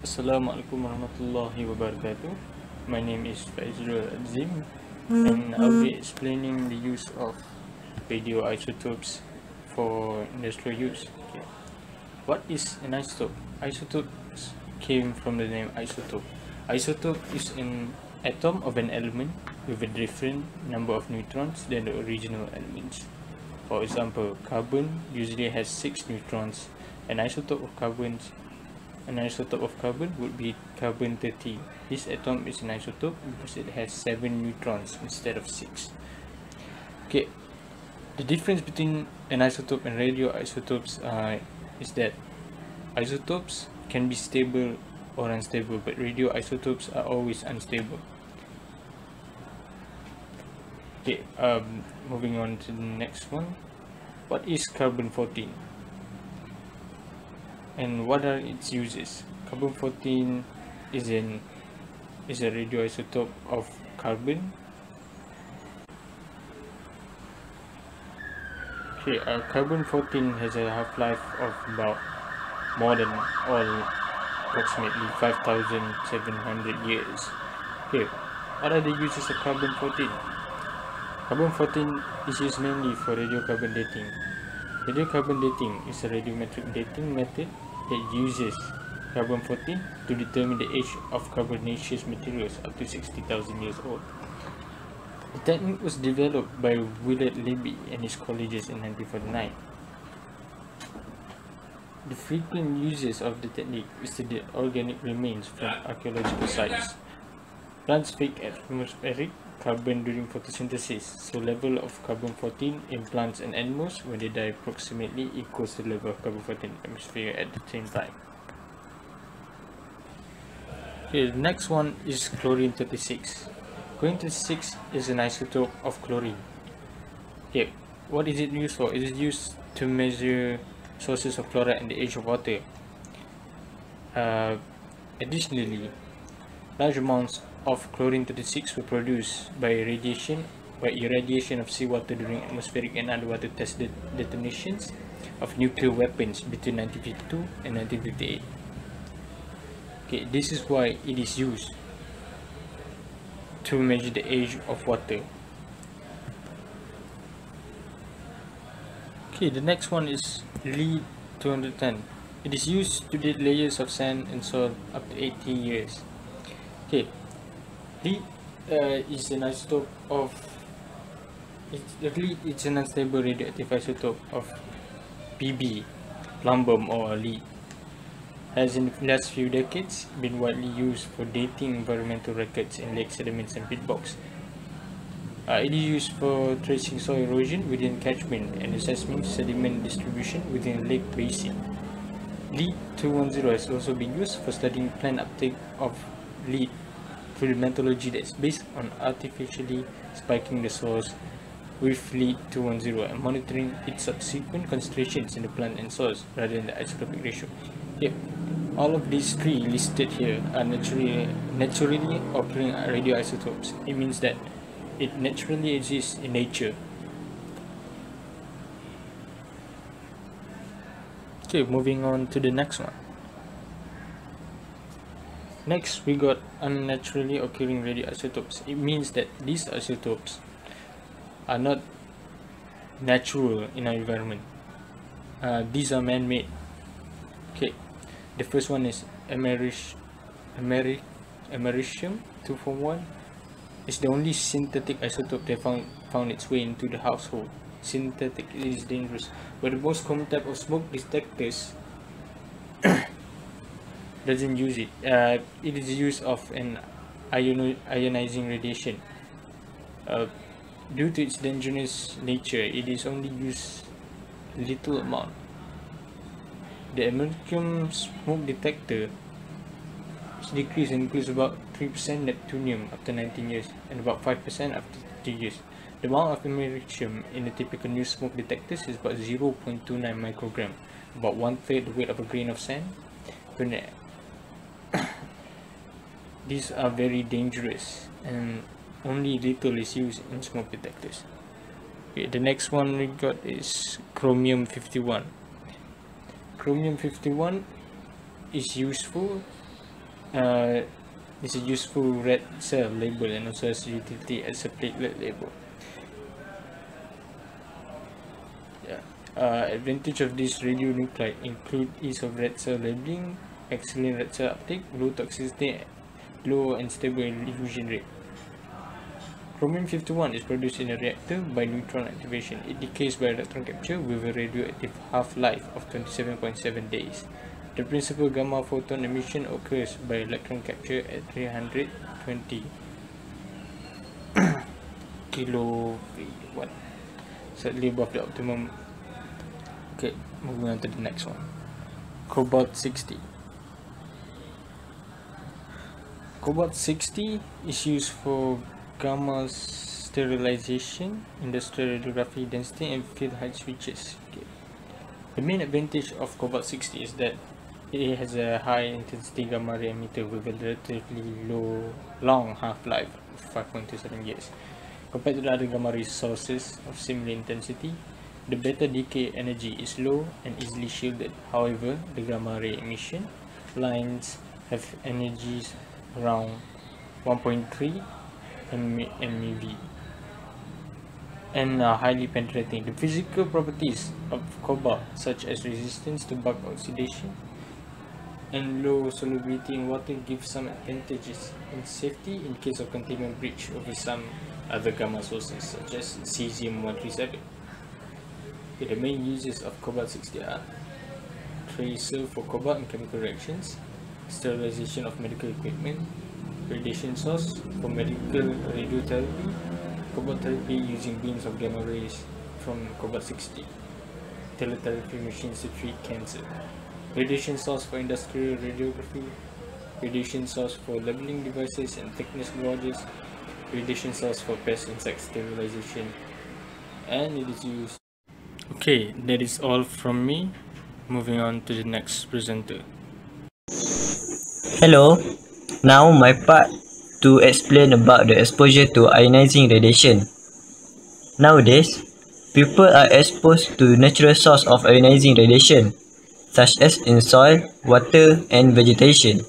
Assalamualaikum warahmatullahi wabarakatuh. My name is phy310 and I'll be explaining the use of radioisotopes for industrial use. Okay. What is an isotope? Isotopes came from the name isotope. Isotope is an atom of an element with a different number of neutrons than the original elements. For example, carbon usually has 6 neutrons. An isotope of carbon would be carbon 30. This atom is an isotope because it has 7 neutrons instead of 6. Okay, the difference between an isotope and radioisotopes is that isotopes can be stable or unstable, but radioisotopes are always unstable. Okay, moving on to the next one. What is carbon-14? And what are its uses? Carbon-14 is a radioisotope of carbon. Okay, carbon-14 has a half-life of about more than approximately 5,700 years. Okay, what are the uses of carbon-14? Carbon-14 is used mainly for radiocarbon dating. Radiocarbon dating is a radiometric dating method that uses carbon-14 to determine the age of carbonaceous materials up to 60,000 years old. The technique was developed by Willard Libby and his colleagues in 1949. The frequent uses of the technique is to the organic remains from archaeological sites. Plants fake atmospheric carbon during photosynthesis, so level of carbon-14 in plants and animals when they die approximately equals the level of carbon-14 in the atmosphere at the same time. Okay, the next one is chlorine-36. Chlorine-36 is an isotope of chlorine. Okay, what is it used for? It is used to measure sources of chloride and the age of water. Additionally, large amounts of chlorine-36 were produced by irradiation of seawater during atmospheric and underwater test detonations of nuclear weapons between 1952 and 1958. Okay, this is why it is used to measure the age of water. Okay, the next one is lead-210. It is used to date layers of sand and soil up to 80 years. Okay, lead is an isotope of it's an unstable radioactive isotope of Pb, plumbum or lead. Has in the last few decades been widely used for dating environmental records in lake sediments and peat bogs. It is used for tracing soil erosion within catchment and assessing sediment distribution within a lake basin. Lead-210 has also been used for studying plant uptake of lead through the methodology that's based on artificially spiking the soils with lead-210 and monitoring its subsequent concentrations in the plant and soils rather than the isotopic ratio. Yep, all of these three listed here are naturally occurring radioisotopes. It means that it naturally exists in nature. Okay, moving on to the next one. Next, we got unnaturally occurring radioisotopes. It means that these isotopes are not natural in our environment. These are man-made. Okay, the first one is americium-241. It's the only synthetic isotope that found its way into the household. Synthetic is dangerous, but the most common type of smoke detectors doesn't use it. It is used of an ionizing radiation. Due to its dangerous nature, it is only used little amount. The americium smoke detector decrease includes about 3% neptunium after 19 years and about 5% after 2 years. The amount of americium in the typical new smoke detectors is about 0.29 microgram, about 1/3 the weight of a grain of sand. These are very dangerous and only little is used in smoke detectors. Okay, the next one we got is chromium-51. Chromium-51 is useful It's a useful red cell label and also has utility as a platelet label. Advantage of this radionuclide include ease of red cell labeling, excellent red cell uptake, low toxicity, low and stable diffusion rate. Chromium-51 is produced in a reactor by neutron activation. It decays by electron capture with a radioactive half-life of 27.7 days. The principal gamma photon emission occurs by electron capture at 320 kV, slightly above the optimum. Okay, moving on to the next one. Cobalt-60. Cobalt-60 is used for gamma sterilization, industrial radiography density, and field height switches. Okay. The main advantage of Cobalt-60 is that it has a high intensity gamma ray emitter with a relatively long half-life of 5.27 years. Compared to the other gamma ray sources of similar intensity, the beta decay energy is low and easily shielded. However, the gamma ray emission lines have energies around 1.3 MeV and are highly penetrating. The physical properties of cobalt, such as resistance to bulk oxidation and low solubility in water, give some advantages in safety in case of containment breach over some other gamma sources such as cesium-137. The main uses of Cobalt-60 are tracer for cobalt in chemical reactions, sterilization of medical equipment, radiation source for medical radiotherapy, cobalt therapy using beams of gamma rays from Cobalt-60, teletherapy machines to treat cancer, radiation source for industrial radiography, radiation source for labeling devices and thickness gauges, radiation source for pest insect sterilization, and it is used. Okay, that is all from me. Moving on to the next presenter. Hello, now my part to explain about the exposure to ionizing radiation. Nowadays, people are exposed to natural source of ionizing radiation, such as in soil, water, and vegetation.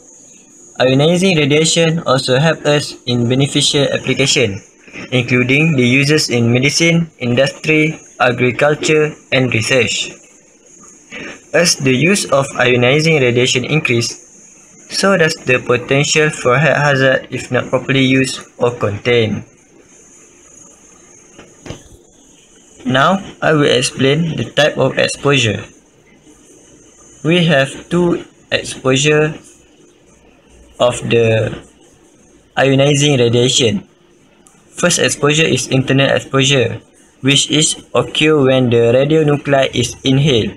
Ionizing radiation also help us in beneficial application, including the uses in medicine, industry, agriculture, and research. As the use of ionizing radiation increase, so does the potential for health hazard if not properly used or contained. Now, I will explain the type of exposure. We have two exposure of the ionizing radiation. First exposure is internal exposure, which is occur when the radionuclide is inhaled,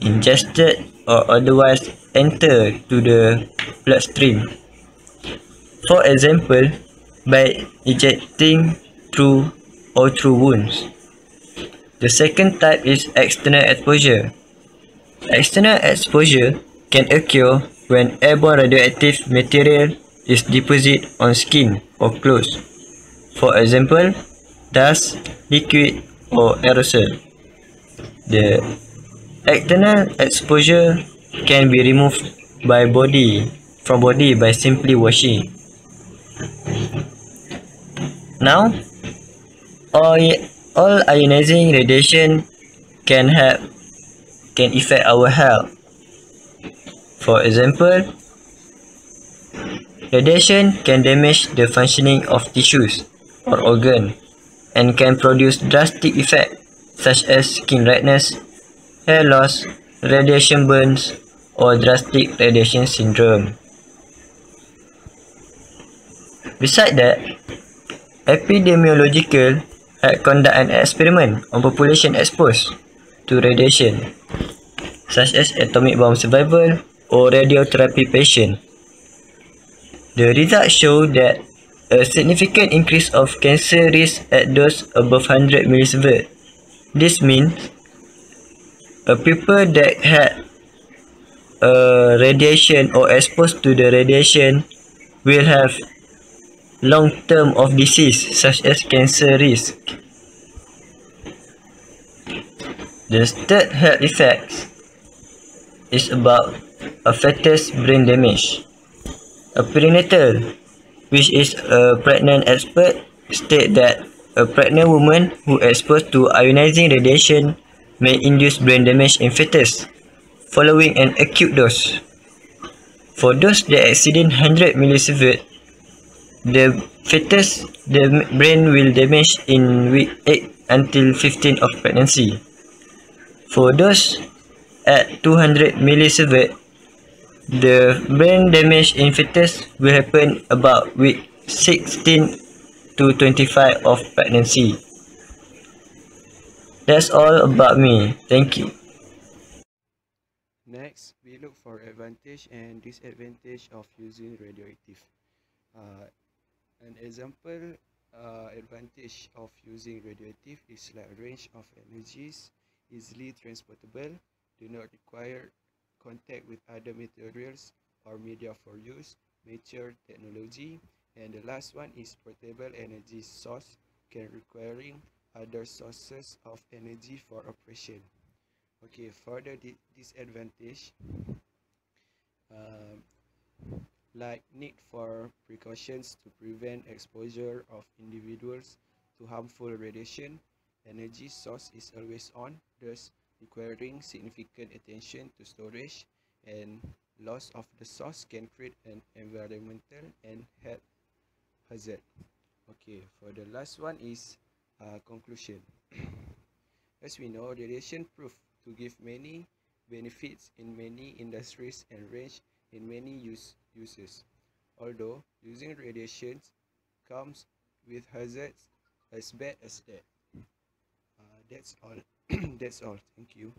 ingested, or otherwise enter to the bloodstream. For example, by ejecting through or through wounds. The second type is external exposure. External exposure can occur when airborne radioactive material is deposited on skin or clothes. For example, dust, liquid, or aerosol. The external exposure can be removed from body by simply washing. Now, all ionizing radiation can affect our health. For example, radiation can damage the functioning of tissues or organ and can produce drastic effects such as skin redness, hair loss, radiation burns, or drastic radiation syndrome. Besides that, epidemiological had conduct an experiment on population exposed to radiation, such as atomic bomb survival or radiotherapy patient. The results show that a significant increase of cancer risk at dose above 100 mSv. This means people that had radiation or exposed to the radiation will have long-term of disease such as cancer risk. The third health effects is about a fetus brain damage. A perinatal, which is a pregnant expert, state that a pregnant woman who exposed to ionizing radiation may induce brain damage in fetus following an acute dose. For those that exceeding 100 millisievert, the fetus the brain will damage in week 8 until 15 of pregnancy. For those at 200 millisievert, the brain damage in fetus will happen about week 16 to 25 of pregnancy. That's all about me. Thank you. Next, we look for advantage and disadvantage of using radioactive. Uh, an example advantage of using radioactive is like range of energies, easily transportable, do not require contact with other materials or media for use, mature technology, and the last one is portable energy source, can requiring other sources of energy for operation. Okay, further disadvantage, uh, like need for precautions to prevent exposure of individuals to harmful radiation. Energy source is always on, thus requiring significant attention to storage, and loss of the source can create an environmental and health hazard. Okay, for the last one is conclusion. As we know, radiation proved to give many benefits in many industries and range in many uses. Although using radiation comes with hazards as bad as that. That's all. That's all. Thank you.